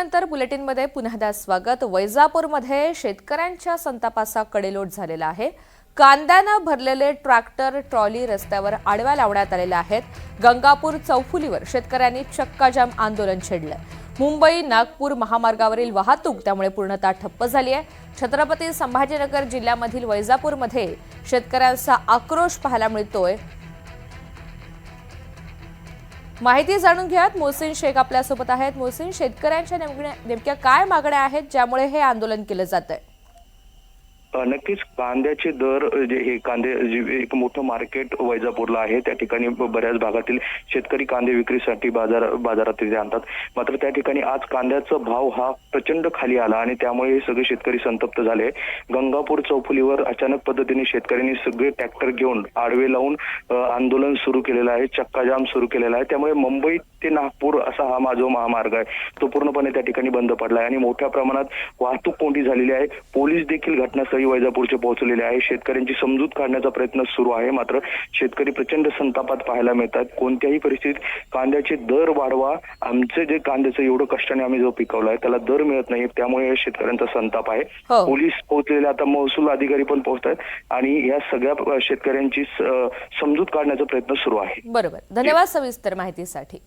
नंतर बुलेटिनमध्ये पुन्हा एकदा स्वागत। वैजापूरमध्ये शेतकऱ्यांच्या संतापाचा कडेलोट झालेला आहे। कांद्यानं भरलेले ट्रॅक्टर ट्रॉली रस्त्यावर आडव्या लावण्यात आलेले आहेत। गंगापूर चौफुलीवर शेतकऱ्यांनी चक्काजाम आंदोलन छेडले। मुंबई नागपूर महामार्गावरील वाहतूक त्यामुळे पूर्णतः ठप्प झाली आहे। छत्रपती संभाजीनगर जिल्ह्यामधील वैजापूरमध्ये शेतकऱ्यांचा आक्रोश पाहायला मिळतोय। माहिती जाणून घ्यात मोहसिन शेख आपल्या सोबत आहेत। मोहसिन, शेतकऱ्यांच्या नेमक्या काय मागण्या आहेत ज्यामुळे हे आंदोलन केलं जातंय? नक्कीच कांद्याचे दर जे हे कांदे एक मोठं मार्केट वैजापूरला आहे। त्या ठिकाणी बऱ्याच भागातील शेतकरी कांदे विक्रीसाठी बाजारात तिथे आणतात। मात्र त्या ठिकाणी आज कांद्याचा भाव हा प्रचंड खाली आला आणि त्यामुळे हे सगळे शेतकरी संतप्त झाले। गंगापूर चौफुलीवर अचानक पद्धतीने शेतकऱ्यांनी सगळे ट्रॅक्टर घेऊन आडवे लावून आंदोलन सुरू केलेलं आहे, चक्काजाम सुरू केलेला आहे। त्यामुळे मुंबई ते नागपूर असा हा जो महामार्ग आहे तो पूर्णपणे त्या ठिकाणी बंद पडला आहे आणि मोठ्या प्रमाणात वाहतूक कोंडी झालेली आहे। पोलीस देखील घटनास्थळी वैजापूरचे पोहोचलेले आहे। शेतकऱ्यांची समजूत काढण्याचा प्रयत्न सुरू आहे। मात्र शेतकरी प्रचंड संतापात पाहायला मिळतात। कोणत्याही परिस्थितीत कांद्याचे दर वाढवा, आमचे जे कांद्याचं एवढं कष्टाने आम्ही जो पिकवलाय त्याला दर मिळत नाही, त्यामुळे शेतकऱ्यांचा संताप आहे। पोलीस पोहोचलेले, आता महसूल अधिकारी पण पोहोचतात आणि या सगळ्या शेतकऱ्यांची समजूत काढण्याचा प्रयत्न सुरू आहे। बरोबर, धन्यवाद सविस्तर माहितीसाठी।